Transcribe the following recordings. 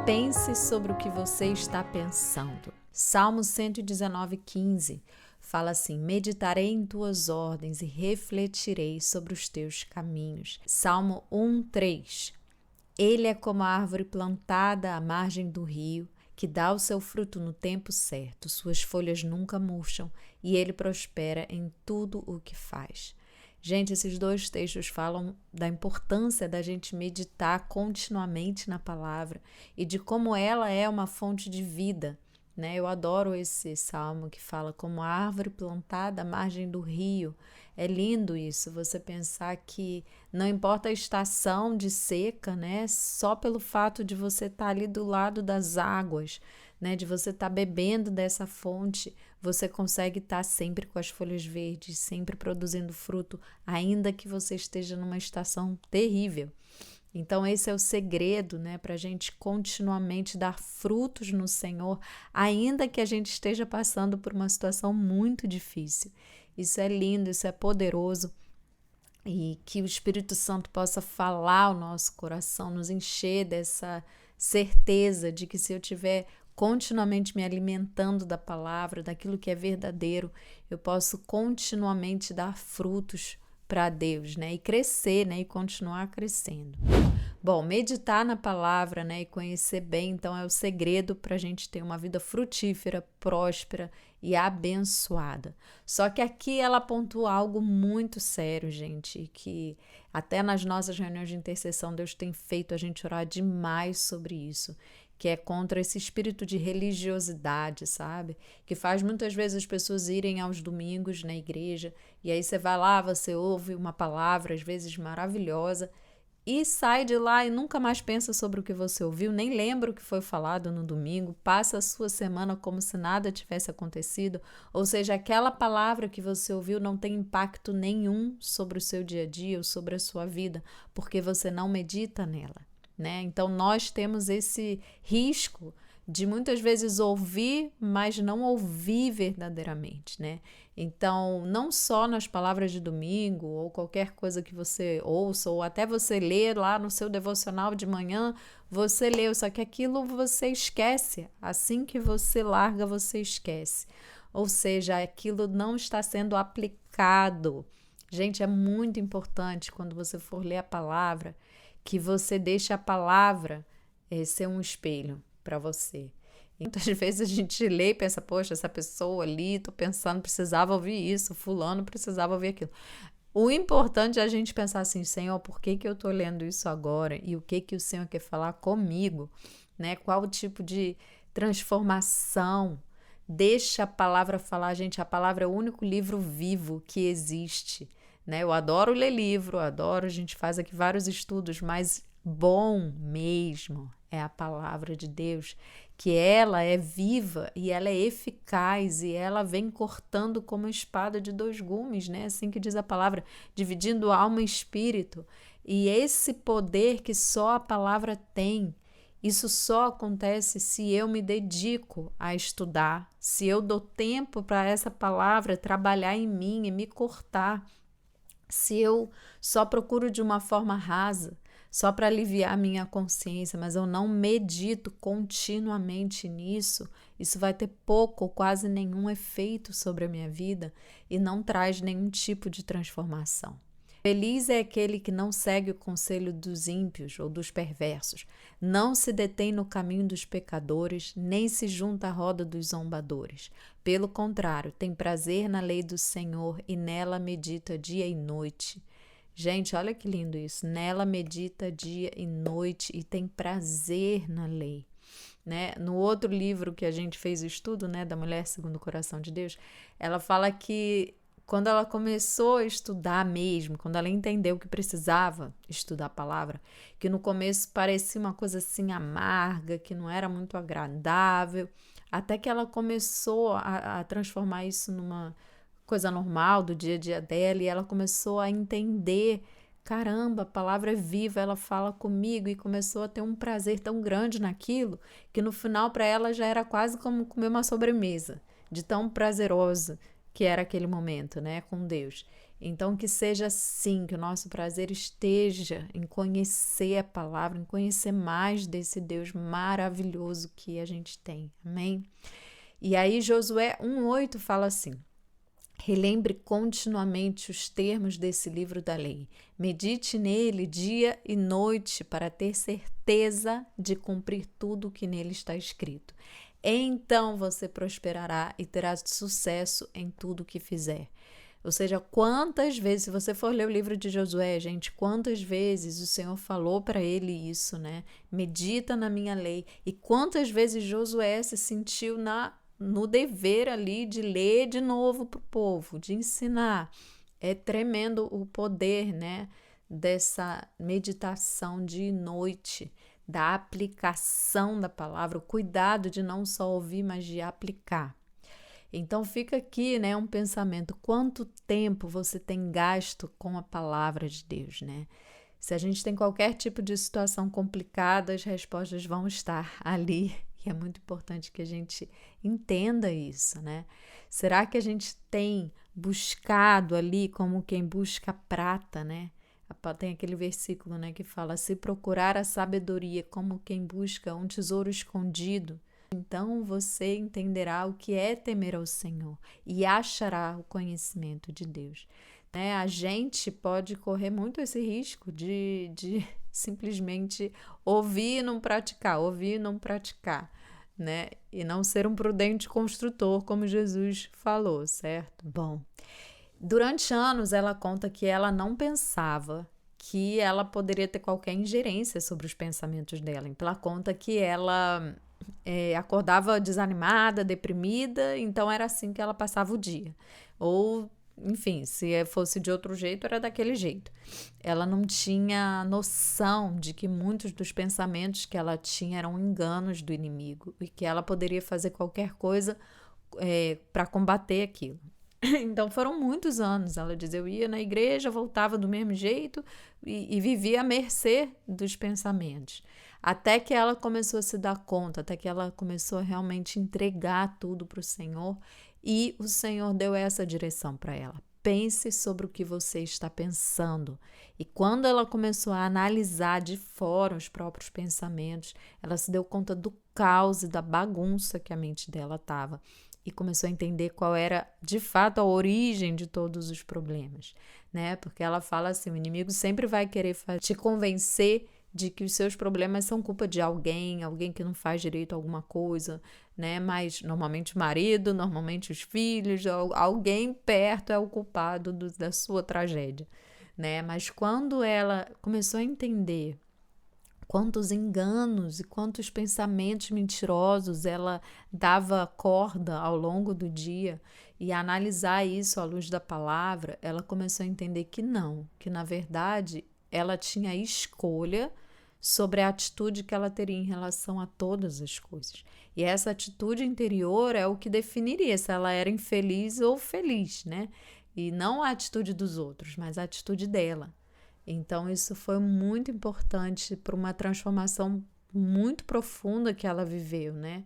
Pense sobre o que você está pensando. Salmo 119:15 fala assim: meditarei em tuas ordens e refletirei sobre os teus caminhos. Salmo 1:3 Ele é como a árvore plantada à margem do rio, que dá o seu fruto no tempo certo, suas folhas nunca murcham e ele prospera em tudo o que faz. Gente, esses dois textos falam da importância da gente meditar continuamente na palavra e de como ela é uma fonte de vida, né? Eu adoro esse salmo que fala como a árvore plantada à margem do rio. É lindo isso, você pensar que não importa a estação de seca, né? Só pelo fato de você estar ali do lado das águas, né? De você estar bebendo dessa fonte, você consegue estar sempre com as folhas verdes, sempre produzindo fruto, ainda que você esteja numa estação terrível. Então, esse é o segredo, né, para a gente continuamente dar frutos no Senhor, ainda que a gente esteja passando por uma situação muito difícil. Isso é lindo, isso é poderoso e que o Espírito Santo possa falar ao nosso coração, nos encher dessa certeza de que se eu tiver continuamente me alimentando da palavra, daquilo que é verdadeiro, eu posso continuamente dar frutos para Deus, né? E crescer, né? E continuar crescendo. Bom, meditar na palavra, né, e conhecer bem, então, é o segredo para a gente ter uma vida frutífera, próspera e abençoada. Só que aqui ela pontua algo muito sério, gente, que até nas nossas reuniões de intercessão Deus tem feito a gente orar demais sobre isso, que é contra esse espírito de religiosidade, sabe? Que faz muitas vezes as pessoas irem aos domingos na igreja e aí você vai lá, você ouve uma palavra, às vezes maravilhosa, e sai de lá e nunca mais pensa sobre o que você ouviu, nem lembra o que foi falado no domingo, passa a sua semana como se nada tivesse acontecido, ou seja, aquela palavra que você ouviu não tem impacto nenhum sobre o seu dia a dia ou sobre a sua vida, porque você não medita nela, né? Então nós temos esse risco de muitas vezes ouvir, mas não ouvir verdadeiramente, né? Então, não só nas palavras de domingo ou qualquer coisa que você ouça, ou até você ler lá no seu devocional de manhã, você leu, só que aquilo você esquece. Assim que você larga, você esquece. Ou seja, aquilo não está sendo aplicado. Gente, é muito importante quando você for ler a palavra, que você deixe a palavra ser um espelho para você. Muitas vezes a gente lê e pensa, poxa, essa pessoa ali, tô pensando, precisava ouvir isso, fulano precisava ouvir aquilo. O importante é a gente pensar assim, Senhor, por que eu tô lendo isso agora? E o que o Senhor quer falar comigo? Né? Qual o tipo de transformação? Deixa a palavra falar, gente, a palavra é o único livro vivo que existe, né? Eu adoro ler livro, adoro, a gente faz aqui vários estudos, mas bom mesmo é a palavra de Deus, que ela é viva e ela é eficaz e ela vem cortando como espada de dois gumes, né? Assim que diz a palavra, dividindo alma e espírito. E esse poder que só a palavra tem, isso só acontece se eu me dedico a estudar, se eu dou tempo para essa palavra trabalhar em mim e me cortar, se eu só procuro de uma forma rasa, só para aliviar minha consciência, mas eu não medito continuamente nisso, isso vai ter pouco ou quase nenhum efeito sobre a minha vida e não traz nenhum tipo de transformação. Feliz é aquele que não segue o conselho dos ímpios ou dos perversos, não se detém no caminho dos pecadores, nem se junta à roda dos zombadores. Pelo contrário, tem prazer na lei do Senhor e nela medita dia e noite. Gente, olha que lindo isso. Nela medita dia e noite e tem prazer na lei. Né? No outro livro que a gente fez o estudo, né, da Mulher Segundo o Coração de Deus, ela fala que quando ela começou a estudar mesmo, quando ela entendeu que precisava estudar a palavra, que no começo parecia uma coisa assim amarga, que não era muito agradável, até que ela começou a transformar isso numa coisa normal do dia a dia dela e ela começou a entender, caramba, a palavra é viva, ela fala comigo e começou a ter um prazer tão grande naquilo que no final para ela já era quase como comer uma sobremesa, de tão prazerosa que era aquele momento, né, com Deus. Então, que seja assim, que o nosso prazer esteja em conhecer a palavra, em conhecer mais desse Deus maravilhoso que a gente tem. Amém? E aí, Josué 1,8 fala assim: relembre continuamente os termos desse livro da lei. Medite nele dia e noite para ter certeza de cumprir tudo o que nele está escrito. Então você prosperará e terá sucesso em tudo o que fizer. Ou seja, quantas vezes, se você for ler o livro de Josué, gente, quantas vezes o Senhor falou para ele isso, né? Medita na minha lei. E quantas vezes Josué se sentiu no dever ali de ler de novo para o povo, de ensinar. É tremendo o poder, né, dessa meditação de noite, da aplicação da palavra, o cuidado de não só ouvir, mas de aplicar. Então fica aqui, né, um pensamento: quanto tempo você tem gasto com a palavra de Deus, né? Se a gente tem qualquer tipo de situação complicada, as respostas vão estar ali. E é muito importante que a gente entenda isso, né? Será que a gente tem buscado ali como quem busca prata, né? Tem aquele versículo, né, que fala: se procurar a sabedoria como quem busca um tesouro escondido, então você entenderá o que é temer ao Senhor e achará o conhecimento de Deus. Né? A gente pode correr muito esse risco de simplesmente ouvir e não praticar, né? E não ser um prudente construtor, como Jesus falou, certo? Bom, durante anos ela conta que ela não pensava que ela poderia ter qualquer ingerência sobre os pensamentos dela. Então ela conta que ela acordava desanimada, deprimida, então era assim que ela passava o dia. Ou, enfim, se fosse de outro jeito, era daquele jeito. Ela não tinha noção de que muitos dos pensamentos que ela tinha eram enganos do inimigo e que ela poderia fazer qualquer coisa para combater aquilo. Então foram muitos anos, ela diz, eu ia na igreja, voltava do mesmo jeito e vivia à mercê dos pensamentos. Até que ela começou a se dar conta, até que ela começou a realmente entregar tudo para o Senhor e o Senhor deu essa direção para ela. Pense sobre o que você está pensando. E quando ela começou a analisar de fora os próprios pensamentos, ela se deu conta do caos e da bagunça que a mente dela estava. E começou a entender qual era, de fato, a origem de todos os problemas, né? Porque ela fala assim, o inimigo sempre vai querer te convencer de que os seus problemas são culpa de alguém que não faz direito a alguma coisa, né? Mas normalmente o marido, normalmente os filhos, alguém perto é o culpado da sua tragédia, né? Mas quando ela começou a entender quantos enganos e quantos pensamentos mentirosos ela dava corda ao longo do dia e analisar isso à luz da palavra, ela começou a entender que não, que na verdade ela tinha escolha sobre a atitude que ela teria em relação a todas as coisas. E essa atitude interior é o que definiria se ela era infeliz ou feliz, né? E não a atitude dos outros, mas a atitude dela. Então, isso foi muito importante para uma transformação muito profunda que ela viveu, né?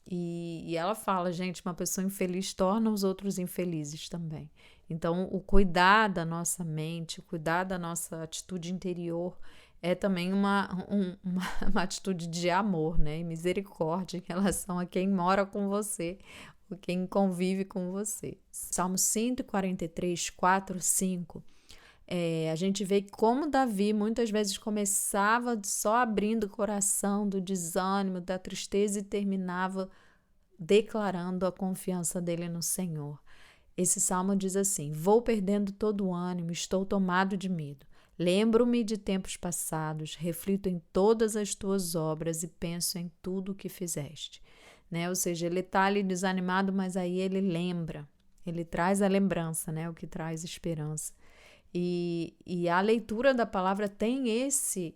E ela fala, gente, uma pessoa infeliz torna os outros infelizes também. Então, o cuidar da nossa mente, o cuidar da nossa atitude interior é também uma atitude de amor, né? E misericórdia em relação a quem mora com você, ou quem convive com você. Salmo 143, 4, 5. A gente vê como Davi muitas vezes começava só abrindo o coração do desânimo, da tristeza e terminava declarando a confiança dele no Senhor. Esse salmo diz assim: vou perdendo todo o ânimo, estou tomado de medo. Lembro-me de tempos passados, reflito em todas as tuas obras e penso em tudo o que fizeste. Né? Ou seja, ele está ali desanimado, mas aí ele lembra, ele traz a lembrança, né? O que traz esperança. E a leitura da palavra tem esse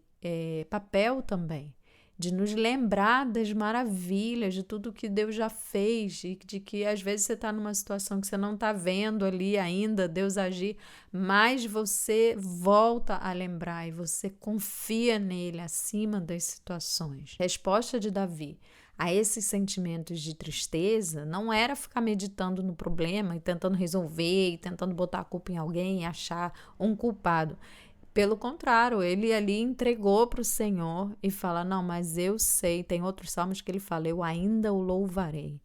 papel também, de nos lembrar das maravilhas, de tudo que Deus já fez, e de que às vezes você está numa situação que você não está vendo ali ainda Deus agir, mas você volta a lembrar e você confia nele acima das situações. Resposta de Davi: a esses sentimentos de tristeza, não era ficar meditando no problema e tentando resolver, e tentando botar a culpa em alguém e achar um culpado. Pelo contrário, ele ali entregou para o Senhor e fala, não, mas eu sei, tem outros salmos que ele fala, eu ainda o louvarei,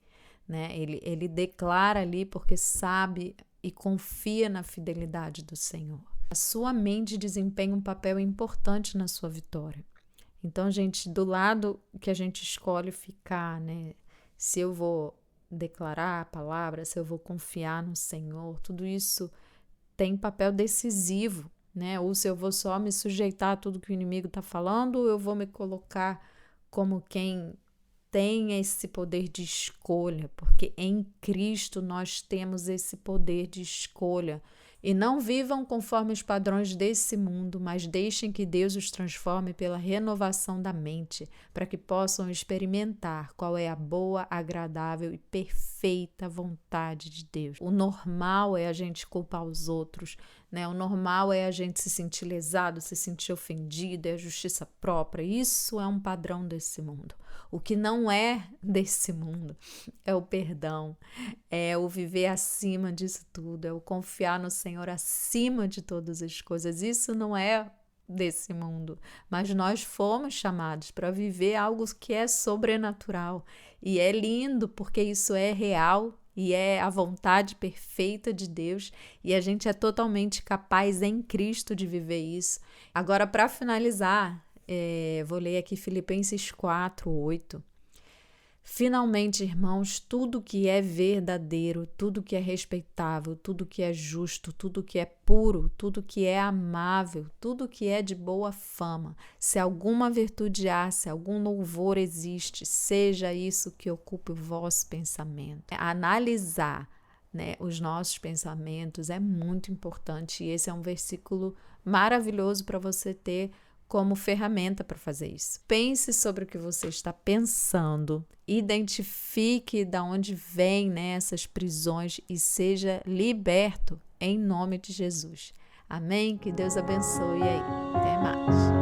né? Ele declara ali porque sabe e confia na fidelidade do Senhor. A sua mente desempenha um papel importante na sua vitória. Então, gente, do lado que a gente escolhe ficar, né? Se eu vou declarar a palavra, se eu vou confiar no Senhor, tudo isso tem papel decisivo, né? Ou se eu vou só me sujeitar a tudo que o inimigo está falando, ou eu vou me colocar como quem tem esse poder de escolha, porque em Cristo nós temos esse poder de escolha. E não vivam conforme os padrões desse mundo, mas deixem que Deus os transforme pela renovação da mente, para que possam experimentar qual é a boa, agradável e perfeita vontade de Deus. O normal é a gente culpar os outros, né? O normal é a gente se sentir lesado, se sentir ofendido, é a justiça própria. Isso é um padrão desse mundo. O que não é desse mundo é o perdão, é o viver acima disso tudo, é o confiar no Senhor acima de todas as coisas. Isso não é desse mundo, mas nós fomos chamados para viver algo que é sobrenatural e é lindo porque isso é real e é a vontade perfeita de Deus e a gente é totalmente capaz em Cristo de viver isso. Agora, para finalizar, vou ler aqui Filipenses 4:8. Finalmente, irmãos, tudo que é verdadeiro, tudo que é respeitável, tudo que é justo, tudo que é puro, tudo que é amável, tudo que é de boa fama, se alguma virtude há, se algum louvor existe, seja isso que ocupe o vosso pensamento. Analisar, né, os nossos pensamentos é muito importante e esse é um versículo maravilhoso para você ter como ferramenta para fazer isso. Pense sobre o que você está pensando, identifique de onde vêm, né, essas prisões e seja liberto em nome de Jesus. Amém? Que Deus abençoe aí. Até mais.